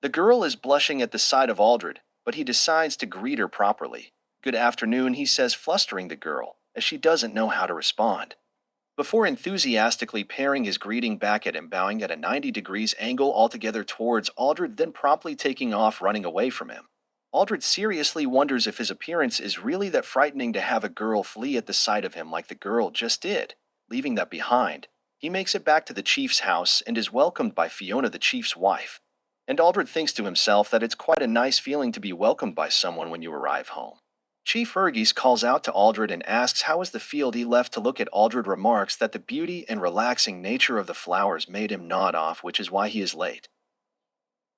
The girl is blushing at the sight of Aldred, but he decides to greet her properly. Good afternoon, he says, flustering the girl, as she doesn't know how to respond. Before enthusiastically pairing his greeting back at him, bowing at a 90 degrees angle altogether towards Aldred, then promptly taking off running away from him. Aldred seriously wonders if his appearance is really that frightening to have a girl flee at the sight of him like the girl just did. Leaving that behind, he makes it back to the chief's house and is welcomed by Fiona, the chief's wife. And Aldred thinks to himself that it's quite a nice feeling to be welcomed by someone when you arrive home. Chief Urgis calls out to Aldred and asks how is the field. He left to look at Aldred remarks that the beauty and relaxing nature of the flowers made him nod off, which is why he is late,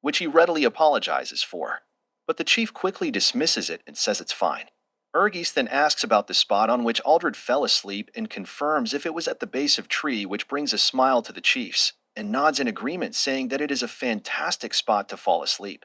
which he readily apologizes for. But the chief quickly dismisses it and says it's fine. Urgis then asks about the spot on which Aldred fell asleep and confirms if it was at the base of tree, which brings a smile to the chiefs, and nods in agreement, saying that it is a fantastic spot to fall asleep,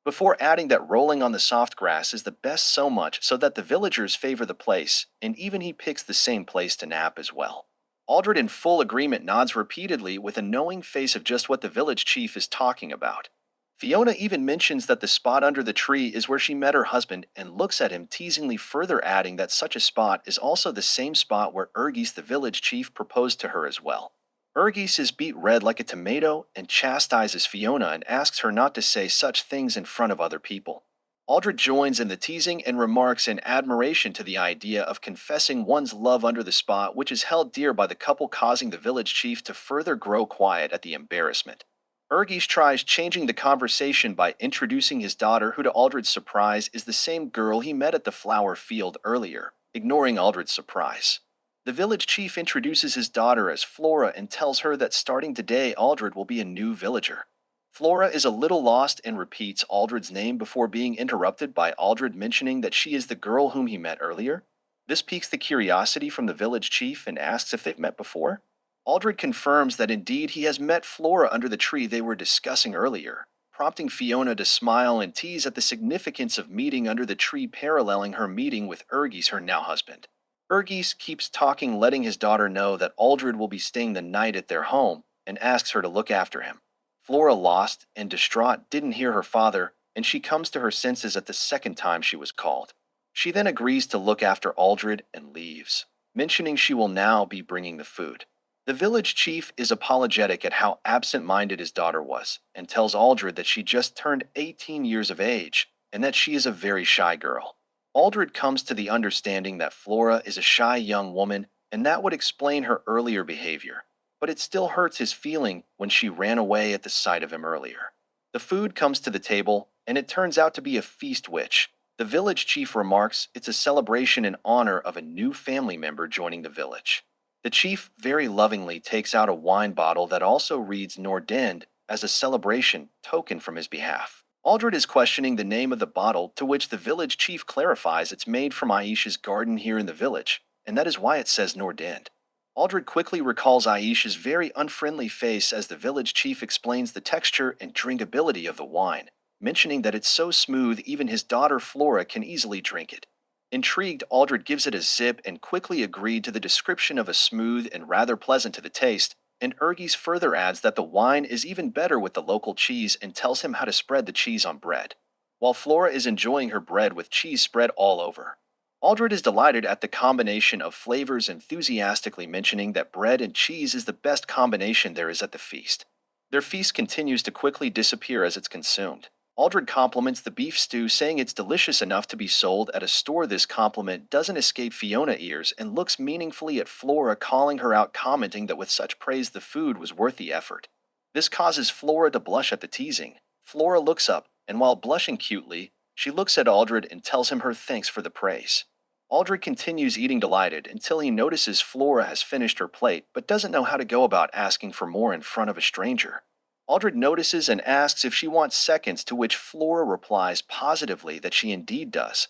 before adding that rolling on the soft grass is the best, so much so that the villagers favor the place, and even he picks the same place to nap as well. Aldred, in full agreement, nods repeatedly with a knowing face of just what the village chief is talking about. Fiona even mentions that the spot under the tree is where she met her husband and looks at him teasingly, further adding that such a spot is also the same spot where Urgis, the village chief, proposed to her as well. Urgis is beet red like a tomato and chastises Fiona and asks her not to say such things in front of other people. Aldred joins in the teasing and remarks in admiration to the idea of confessing one's love under the spot, which is held dear by the couple, causing the village chief to further grow quiet at the embarrassment. Urgis tries changing the conversation by introducing his daughter, who to Aldred's surprise is the same girl he met at the flower field earlier, ignoring Aldred's surprise. The village chief introduces his daughter as Flora and tells her that starting today Aldred will be a new villager. Flora is a little lost and repeats Aldred's name before being interrupted by Aldred mentioning that she is the girl whom he met earlier. This piques the curiosity from the village chief and asks if they've met before. Aldred confirms that indeed he has met Flora under the tree they were discussing earlier, prompting Fiona to smile and tease at the significance of meeting under the tree, paralleling her meeting with Urgis, her now husband. Urgis keeps talking, letting his daughter know that Aldred will be staying the night at their home, and asks her to look after him. Flora, lost and distraught, didn't hear her father, and she comes to her senses at the second time she was called. She then agrees to look after Aldred and leaves, mentioning she will now be bringing the food. The village chief is apologetic at how absent-minded his daughter was, and tells Aldred that she just turned 18 years of age, and that she is a very shy girl. Aldred comes to the understanding that Flora is a shy young woman, and that would explain her earlier behavior, but it still hurts his feeling when she ran away at the sight of him earlier. The food comes to the table, and it turns out to be a feast, which, the village chief remarks, it's a celebration in honor of a new family member joining the village. The chief very lovingly takes out a wine bottle that also reads Nordend as a celebration token from his behalf. Aldred is questioning the name of the bottle, to which the village chief clarifies it's made from Aisha's garden here in the village, and that is why it says Nordend. Aldred quickly recalls Aisha's very unfriendly face as the village chief explains the texture and drinkability of the wine, mentioning that it's so smooth even his daughter Flora can easily drink it. Intrigued, Aldred gives it a sip and quickly agreed to the description of a smooth and rather pleasant to the taste, and Urgis further adds that the wine is even better with the local cheese and tells him how to spread the cheese on bread, while Flora is enjoying her bread with cheese spread all over. Aldred is delighted at the combination of flavors, enthusiastically mentioning that bread and cheese is the best combination there is at the feast. Their feast continues to quickly disappear as it's consumed. Aldred compliments the beef stew, saying it's delicious enough to be sold at a store. This compliment doesn't escape Fiona's ears and looks meaningfully at Flora, calling her out, commenting that with such praise the food was worth the effort. This causes Flora to blush at the teasing. Flora looks up, and while blushing cutely, she looks at Aldred and tells him her thanks for the praise. Aldred continues eating, delighted, until he notices Flora has finished her plate but doesn't know how to go about asking for more in front of a stranger. Aldred notices and asks if she wants seconds, to which Flora replies positively that she indeed does.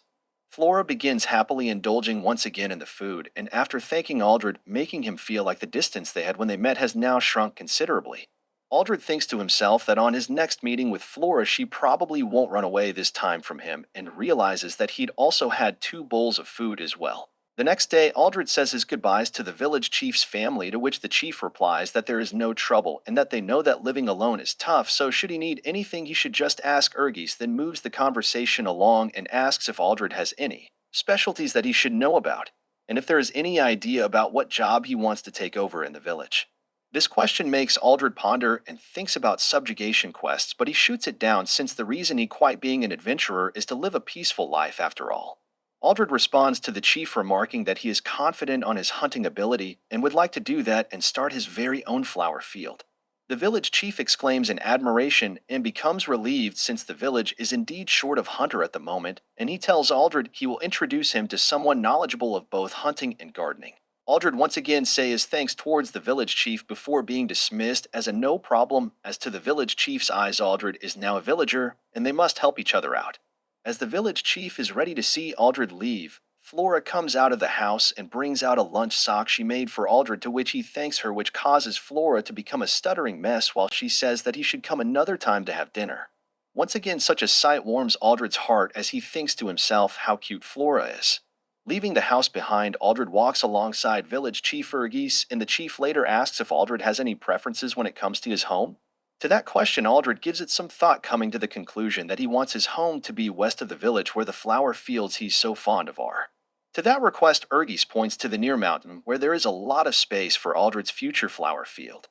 Flora begins happily indulging once again in the food, and after thanking Aldred, making him feel like the distance they had when they met has now shrunk considerably. Aldred thinks to himself that on his next meeting with Flora she probably won't run away this time from him, and realizes that he'd also had 2 bowls of food as well. The next day, Aldred says his goodbyes to the village chief's family, to which the chief replies that there is no trouble and that they know that living alone is tough, so should he need anything, he should just ask Urgis, then moves the conversation along and asks if Aldred has any specialties that he should know about, and if there is any idea about what job he wants to take over in the village. This question makes Aldred ponder and thinks about subjugation quests, but he shoots it down since the reason he quit being an adventurer is to live a peaceful life after all. Aldred responds to the chief, remarking that he is confident on his hunting ability and would like to do that and start his very own flower field. The village chief exclaims in admiration and becomes relieved since the village is indeed short of hunter at the moment, and he tells Aldred he will introduce him to someone knowledgeable of both hunting and gardening. Aldred once again says his thanks towards the village chief before being dismissed as a no problem. As to the village chief's eyes, Aldred is now a villager, and they must help each other out. As the village chief is ready to see Aldred leave, Flora comes out of the house and brings out a lunch sock she made for Aldred, to which he thanks her, which causes Flora to become a stuttering mess while she says that he should come another time to have dinner. Once again, such a sight warms Aldred's heart as he thinks to himself how cute Flora is. Leaving the house behind, Aldred walks alongside village chief Urgis, and the chief later asks if Aldred has any preferences when it comes to his home. To that question, Aldred gives it some thought, coming to the conclusion that he wants his home to be west of the village where the flower fields he's so fond of are. To that request, Urgis points to the near mountain where there is a lot of space for Aldred's future flower field.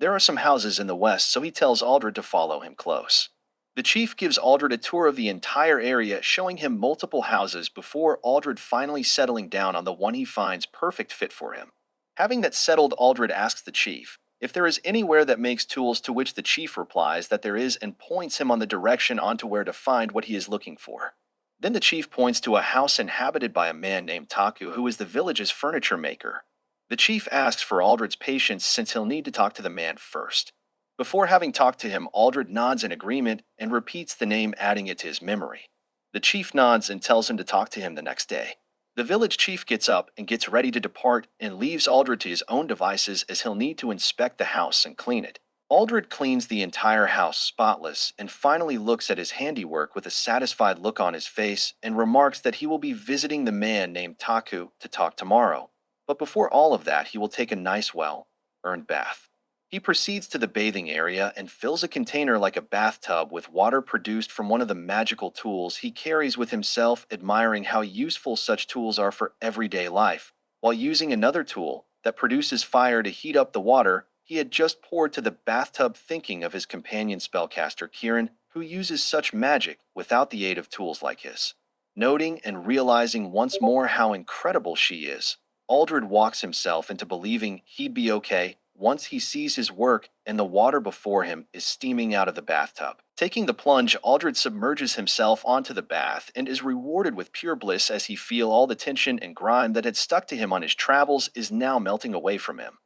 There are some houses in the west, so he tells Aldred to follow him close. The chief gives Aldred a tour of the entire area, showing him multiple houses before Aldred finally settling down on the one he finds perfect fit for him. Having that settled, Aldred asks the chief if there is anywhere that makes tools, to which the chief replies that there is and points him on the direction onto where to find what he is looking for. Then the chief points to a house inhabited by a man named Taku, who is the village's furniture maker. The chief asks for Aldred's patience since he'll need to talk to the man first. Before having talked to him, Aldred nods in agreement and repeats the name, adding it to his memory. The chief nods and tells him to talk to him the next day. The village chief gets up and gets ready to depart and leaves Aldred to his own devices, as he'll need to inspect the house and clean it. Aldred cleans the entire house spotless and finally looks at his handiwork with a satisfied look on his face and remarks that he will be visiting the man named Taku to talk tomorrow. But before all of that, he will take a nice, well-earned bath. He proceeds to the bathing area and fills a container like a bathtub with water produced from one of the magical tools he carries with himself, admiring how useful such tools are for everyday life, while using another tool that produces fire to heat up the water he had just poured to the bathtub, thinking of his companion spellcaster Kieran, who uses such magic without the aid of tools like his. Noting and realizing once more how incredible she is, Aldred walks himself into believing he'd be okay once he sees his work and the water before him is steaming out of the bathtub. Taking the plunge, Aldred submerges himself onto the bath and is rewarded with pure bliss as he feels all the tension and grime that had stuck to him on his travels is now melting away from him.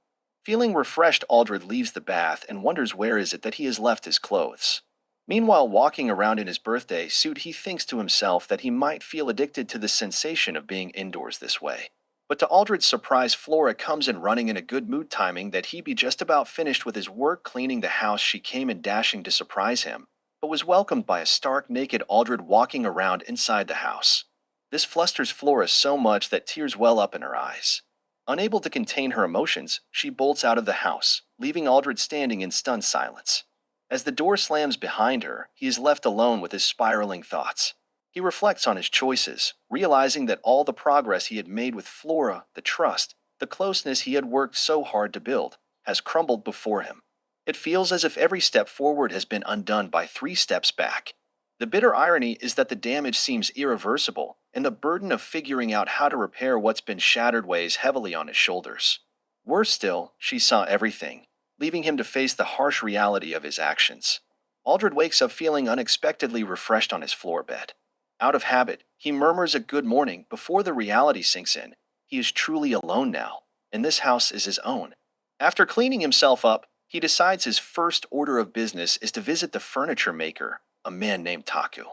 Feeling refreshed, Aldred leaves the bath and wonders where is it that he has left his clothes. Meanwhile, walking around in his birthday suit, he thinks to himself that he might feel addicted to the sensation of being indoors this way. But to Aldred's surprise, Flora comes in running in a good mood, timing that he be just about finished with his work cleaning the house. She came in dashing to surprise him, but was welcomed by a stark naked Aldred walking around inside the house. This flusters Flora so much that tears well up in her eyes. Unable to contain her emotions, she bolts out of the house, leaving Aldred standing in stunned silence. As the door slams behind her, he is left alone with his spiraling thoughts. He reflects on his choices, realizing that all the progress he had made with Flora, the trust, the closeness he had worked so hard to build, has crumbled before him. It feels as if every step forward has been undone by 3 steps back. The bitter irony is that the damage seems irreversible, and the burden of figuring out how to repair what's been shattered weighs heavily on his shoulders. Worse still, she saw everything, leaving him to face the harsh reality of his actions. Aldred wakes up feeling unexpectedly refreshed on his floor bed. Out of habit, he murmurs a good morning before the reality sinks in. He is truly alone now, and this house is his own. After cleaning himself up, he decides his first order of business is to visit the furniture maker, a man named Taku.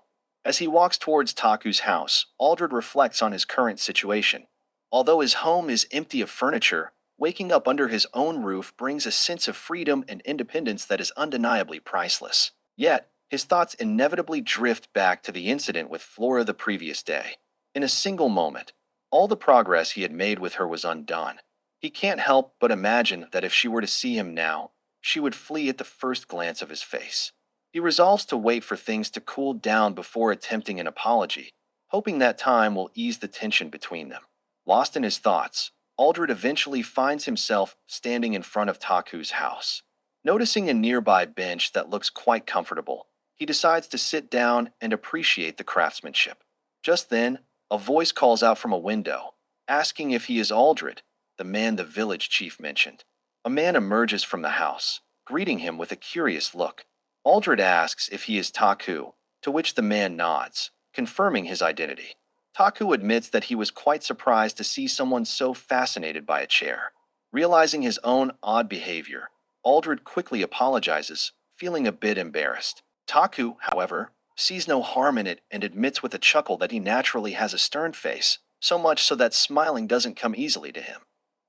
As he walks towards Taku's house, Aldred reflects on his current situation. Although his home is empty of furniture, waking up under his own roof brings a sense of freedom and independence that is undeniably priceless. Yet, his thoughts inevitably drift back to the incident with Flora the previous day. In a single moment, All the progress he had made with her was undone. He can't help but imagine that if she were to see him now, she would flee at the first glance of his face. He resolves to wait for things to cool down before attempting an apology, hoping that time will ease the tension between them. Lost in his thoughts, Aldred eventually finds himself standing in front of Taku's house. Noticing a nearby bench that looks quite comfortable, he decides to sit down and appreciate the craftsmanship. Just then, a voice calls out from a window, asking if he is Aldred, the man the village chief mentioned. A man emerges from the house, greeting him with a curious look. Aldred asks if he is Taku, to which the man nods, confirming his identity. Taku admits that he was quite surprised to see someone so fascinated by a chair. Realizing his own odd behavior, Aldred quickly apologizes, feeling a bit embarrassed. Taku, however, sees no harm in it and admits with a chuckle that he naturally has a stern face, so much so that smiling doesn't come easily to him.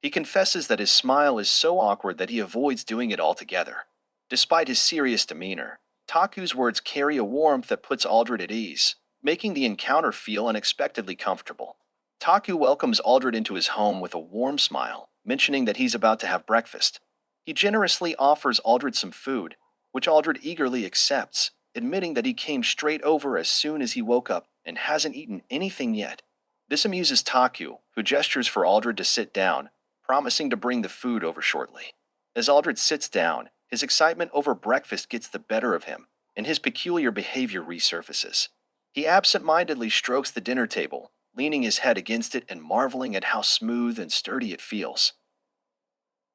He confesses that his smile is so awkward that he avoids doing it altogether. Despite his serious demeanor, Taku's words carry a warmth that puts Aldred at ease, making the encounter feel unexpectedly comfortable. Taku welcomes Aldred into his home with a warm smile, mentioning that he's about to have breakfast. He generously offers Aldred some food, which Aldred eagerly accepts, admitting that he came straight over as soon as he woke up and hasn't eaten anything yet. This amuses Taku, who gestures for Aldred to sit down, promising to bring the food over shortly. As Aldred sits down, his excitement over breakfast gets the better of him, and his peculiar behavior resurfaces. He absent-mindedly strokes the dinner table, leaning his head against it and marveling at how smooth and sturdy it feels.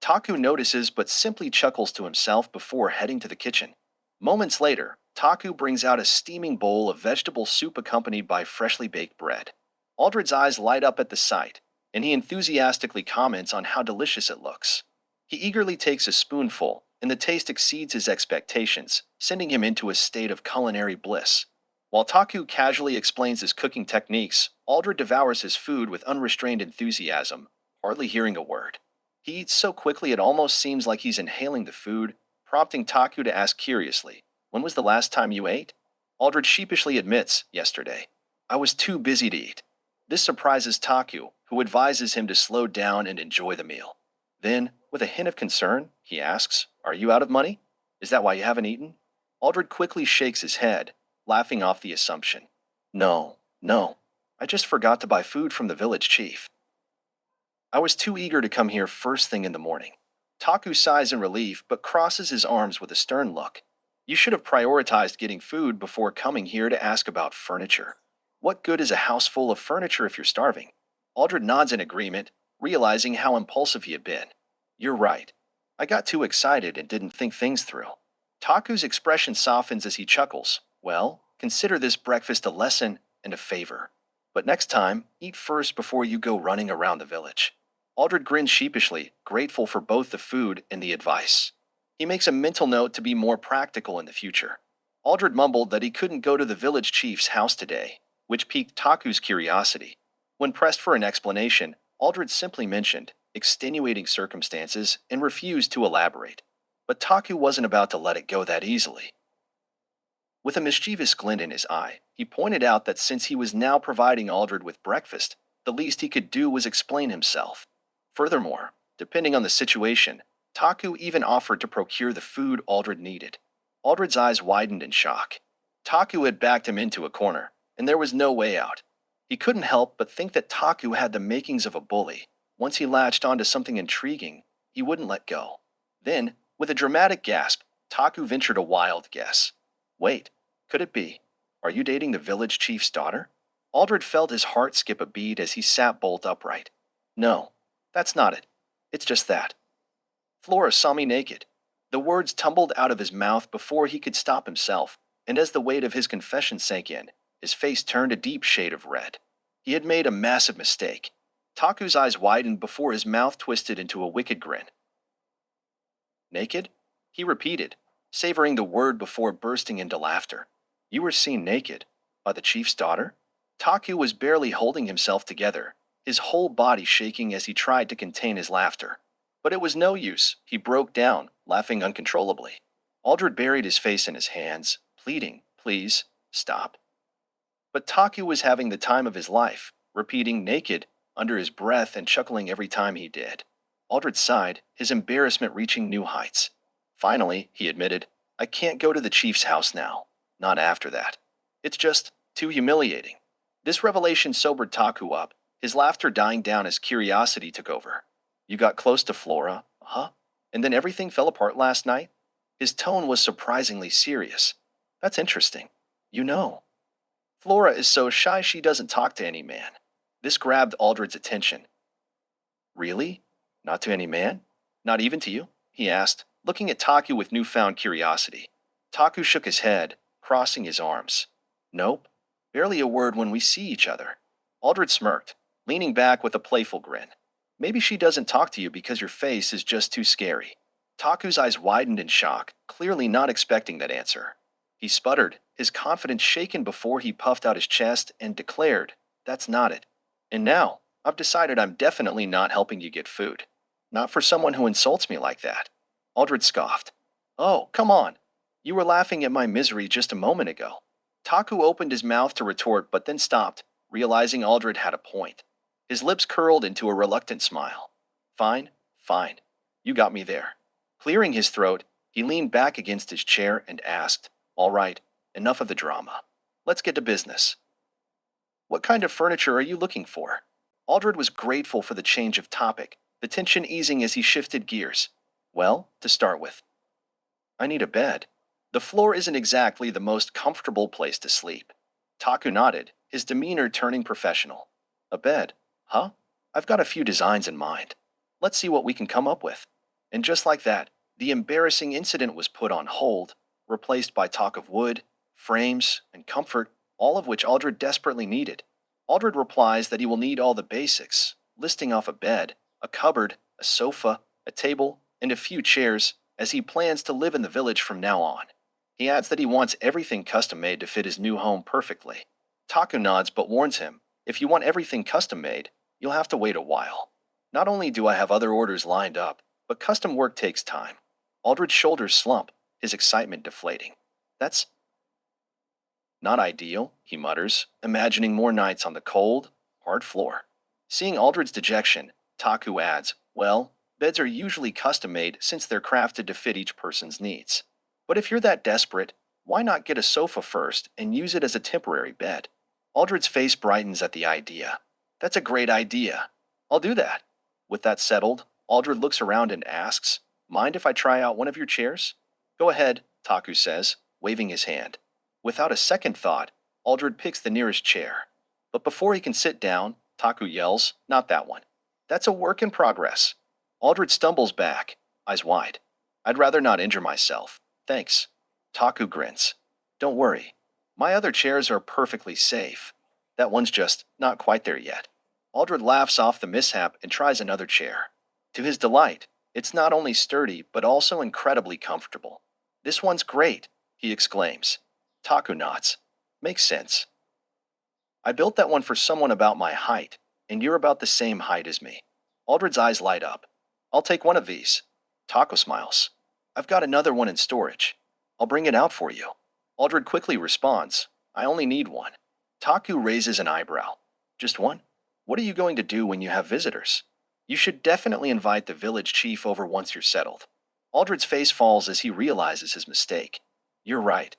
Taku notices but simply chuckles to himself before heading to the kitchen. Moments later, Taku brings out a steaming bowl of vegetable soup accompanied by freshly baked bread. Aldred's eyes light up at the sight, and he enthusiastically comments on how delicious it looks. He eagerly takes a spoonful, and the taste exceeds his expectations, sending him into a state of culinary bliss. While Taku casually explains his cooking techniques, Aldred devours his food with unrestrained enthusiasm, hardly hearing a word. He eats so quickly it almost seems like he's inhaling the food, prompting Taku to ask curiously, "When was the last time you ate?" Aldred sheepishly admits, "Yesterday. I was too busy to eat." This surprises Taku, who advises him to slow down and enjoy the meal. Then, with a hint of concern, he asks, "Are you out of money? Is that why you haven't eaten?" Aldred quickly shakes his head, laughing off the assumption. No. I just forgot to buy food from the village chief. I was too eager to come here first thing in the morning." Taku sighs in relief but crosses his arms with a stern look. "You should have prioritized getting food before coming here to ask about furniture. What good is a house full of furniture if you're starving?" Aldred nods in agreement, realizing how impulsive he had been. "You're right. I got too excited and didn't think things through." Taku's expression softens as he chuckles. "Well, consider this breakfast a lesson and a favor. But next time, eat first before you go running around the village." Aldred grins sheepishly, grateful for both the food and the advice. He makes a mental note to be more practical in the future. Aldred mumbled that he couldn't go to the village chief's house today, which piqued Taku's curiosity. When pressed for an explanation, Aldred simply mentioned extenuating circumstances and refused to elaborate. But Taku wasn't about to let it go that easily. With a mischievous glint in his eye, he pointed out that since he was now providing Aldred with breakfast, the least he could do was explain himself. Furthermore, depending on the situation, Taku even offered to procure the food Aldred needed. Aldred's eyes widened in shock. Taku had backed him into a corner, and there was no way out. He couldn't help but think that Taku had the makings of a bully. Once he latched onto something intriguing, he wouldn't let go. Then, with a dramatic gasp, Taku ventured a wild guess. "Wait, could it be? Are you dating the village chief's daughter?" Aldred felt his heart skip a beat as he sat bolt upright. "No, that's not it. It's just that. Flora saw me naked." The words tumbled out of his mouth before he could stop himself, and as the weight of his confession sank in, his face turned a deep shade of red. He had made a massive mistake. Taku's eyes widened before his mouth twisted into a wicked grin. "Naked?" he repeated, savoring the word before bursting into laughter. "You were seen naked? By the chief's daughter?" Taku was barely holding himself together, his whole body shaking as he tried to contain his laughter. But it was no use. He broke down, laughing uncontrollably. Aldred buried his face in his hands, pleading, "Please, stop." But Taku was having the time of his life, repeating "naked" under his breath and chuckling every time he did. Aldred sighed, his embarrassment reaching new heights. Finally, he admitted, I can't go to the chief's house now. Not after that. It's just too humiliating. This revelation sobered Taku up, his laughter dying down as curiosity took over. You got close to Flora, huh? And then everything fell apart last night? His tone was surprisingly serious. That's interesting. You know. Flora is so shy she doesn't talk to any man. This grabbed Aldred's attention. Really? Not to any man? Not even to you? He asked, looking at Taku with newfound curiosity. Taku shook his head, crossing his arms. Nope. Barely a word when we see each other. Aldred smirked, leaning back with a playful grin. Maybe she doesn't talk to you because your face is just too scary. Taku's eyes widened in shock, clearly not expecting that answer. He sputtered, his confidence shaken before he puffed out his chest and declared, That's not it. And now, I've decided I'm definitely not helping you get food. Not for someone who insults me like that. Aldred scoffed. Oh, come on. You were laughing at my misery just a moment ago. Taku opened his mouth to retort but then stopped, realizing Aldred had a point. His lips curled into a reluctant smile. Fine, fine. You got me there. Clearing his throat, he leaned back against his chair and asked, All right, enough of the drama. Let's get to business. What kind of furniture are you looking for? Aldred was grateful for the change of topic, the tension easing as he shifted gears. Well, to start with, I need a bed. The floor isn't exactly the most comfortable place to sleep. Taku nodded, his demeanor turning professional. A bed, huh? I've got a few designs in mind. Let's see what we can come up with. And just like that, the embarrassing incident was put on hold, replaced by talk of wood, frames, and comfort, all of which Aldred desperately needed. Aldred replies that he will need all the basics, listing off a bed, a cupboard, a sofa, a table, and a few chairs, as he plans to live in the village from now on. He adds that he wants everything custom-made to fit his new home perfectly. Taku nods but warns him, if you want everything custom-made, you'll have to wait a while. Not only do I have other orders lined up, but custom work takes time. Aldred's shoulders slump, his excitement deflating. That's not ideal, he mutters, imagining more nights on the cold, hard floor. Seeing Aldred's dejection, Taku adds, well, beds are usually custom-made since they're crafted to fit each person's needs. But if you're that desperate, why not get a sofa first and use it as a temporary bed? Aldred's face brightens at the idea. That's a great idea. I'll do that. With that settled, Aldred looks around and asks, Mind if I try out one of your chairs? Go ahead, Taku says, waving his hand. Without a second thought, Aldred picks the nearest chair. But before he can sit down, Taku yells, Not that one. That's a work in progress. Aldred stumbles back, eyes wide. I'd rather not injure myself. Thanks. Taku grins. Don't worry. My other chairs are perfectly safe. That one's just not quite there yet. Aldred laughs off the mishap and tries another chair. To his delight, it's not only sturdy but also incredibly comfortable. This one's great, he exclaims. Taku nods. Makes sense. I built that one for someone about my height, and you're about the same height as me. Aldred's eyes light up. I'll take one of these. Taku smiles. I've got another one in storage. I'll bring it out for you. Aldred quickly responds. I only need one. Taku raises an eyebrow. Just one? What are you going to do when you have visitors? You should definitely invite the village chief over once you're settled. Aldred's face falls as he realizes his mistake. You're right.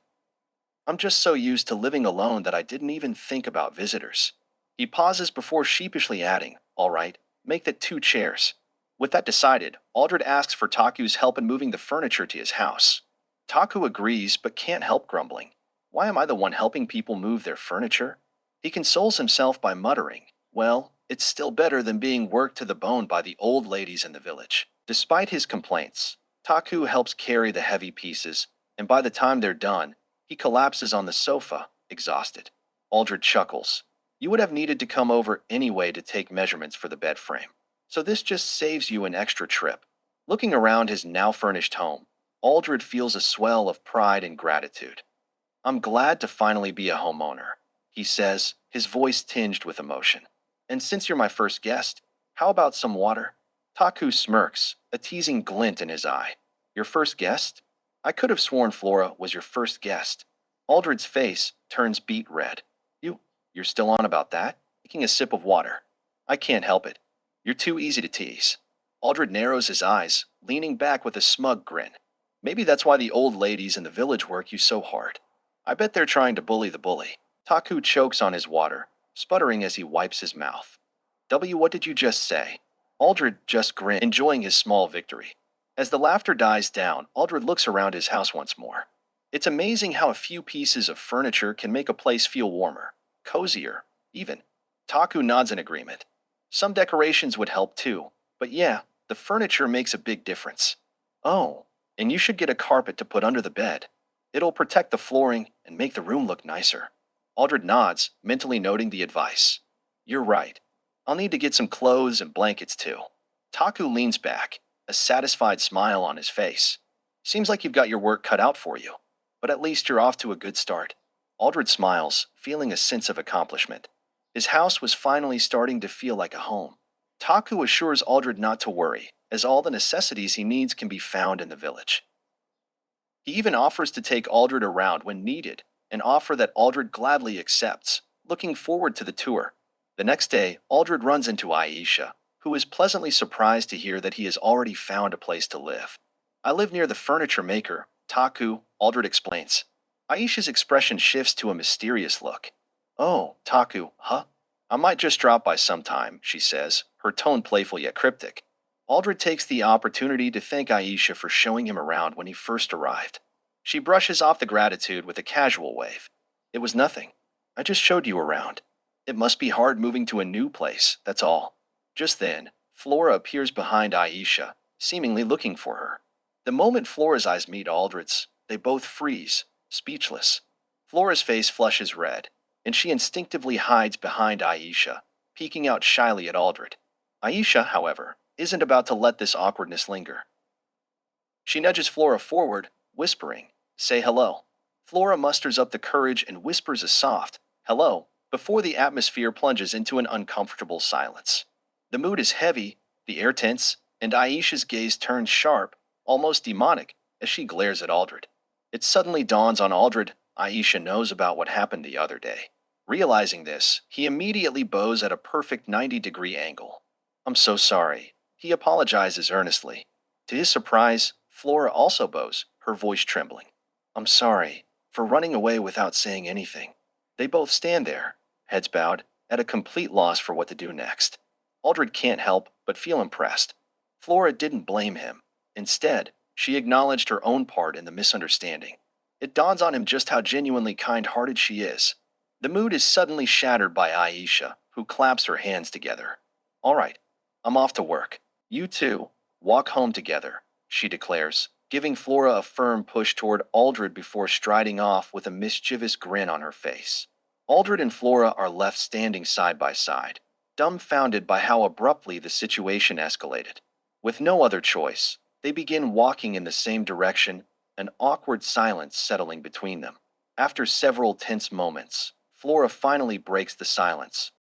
I'm just so used to living alone that I didn't even think about visitors. He pauses before sheepishly adding, All right, make that 2 chairs. With that decided, Aldred asks for Taku's help in moving the furniture to his house. Taku agrees but can't help grumbling. Why am I the one helping people move their furniture? He consoles himself by muttering, Well, it's still better than being worked to the bone by the old ladies in the village. Despite his complaints, Taku helps carry the heavy pieces, and by the time they're done, he collapses on the sofa, exhausted. Aldred chuckles. You would have needed to come over anyway to take measurements for the bed frame. So this just saves you an extra trip. Looking around his now-furnished home, Aldred feels a swell of pride and gratitude. I'm glad to finally be a homeowner, he says, his voice tinged with emotion. And since you're my first guest, how about some water? Taku smirks, a teasing glint in his eye. Your first guest? I could have sworn Flora was your first guest. Aldred's face turns beet red. You're still on about that? Taking a sip of water. I can't help it. You're too easy to tease. Aldred narrows his eyes, leaning back with a smug grin. Maybe that's why the old ladies in the village work you so hard. I bet they're trying to bully the bully. Taku chokes on his water, sputtering as he wipes his mouth. What did you just say? Aldred just grinned, enjoying his small victory. As the laughter dies down, Aldred looks around his house once more. It's amazing how a few pieces of furniture can make a place feel warmer, cozier, even. Taku nods in agreement. Some decorations would help too, but yeah, the furniture makes a big difference. Oh, and you should get a carpet to put under the bed. It'll protect the flooring and make the room look nicer. Aldred nods, mentally noting the advice. You're right. I'll need to get some clothes and blankets too. Taku leans back, a satisfied smile on his face. Seems like you've got your work cut out for you, but at least you're off to a good start. Aldred smiles, feeling a sense of accomplishment. His house was finally starting to feel like a home. Taku assures Aldred not to worry, as all the necessities he needs can be found in the village. He even offers to take Aldred around when needed, an offer that Aldred gladly accepts, looking forward to the tour. The next day, Aldred runs into Aisha, who is pleasantly surprised to hear that he has already found a place to live. I live near the furniture maker, Taku, Aldred explains. Aisha's expression shifts to a mysterious look. Oh, Taku, huh? I might just drop by sometime, she says, her tone playful yet cryptic. Aldred takes the opportunity to thank Aisha for showing him around when he first arrived. She brushes off the gratitude with a casual wave. It was nothing. I just showed you around. It must be hard moving to a new place, that's all. Just then, Flora appears behind Aisha, seemingly looking for her. The moment Flora's eyes meet Aldred's, they both freeze, speechless. Flora's face flushes red, and she instinctively hides behind Aisha, peeking out shyly at Aldred. Aisha, however, isn't about to let this awkwardness linger. She nudges Flora forward, whispering, Say hello. Flora musters up the courage and whispers a soft, hello, before the atmosphere plunges into an uncomfortable silence. The mood is heavy, the air tense, and Aisha's gaze turns sharp, almost demonic, as she glares at Aldred. It suddenly dawns on Aldred, Aisha knows about what happened the other day. Realizing this, he immediately bows at a perfect 90-degree angle. I'm so sorry. He apologizes earnestly. To his surprise, Flora also bows, her voice trembling. I'm sorry for running away without saying anything. They both stand there, heads bowed, at a complete loss for what to do next. Aldred can't help but feel impressed. Flora didn't blame him. Instead, she acknowledged her own part in the misunderstanding. It dawns on him just how genuinely kind-hearted she is. The mood is suddenly shattered by Aisha, who claps her hands together. All right, I'm off to work. You two, walk home together, she declares, giving Flora a firm push toward Aldred before striding off with a mischievous grin on her face. Aldred and Flora are left standing side by side, dumbfounded by how abruptly the situation escalated. With no other choice, they begin walking in the same direction, an awkward silence settling between them. After several tense moments, Flora finally breaks the silence,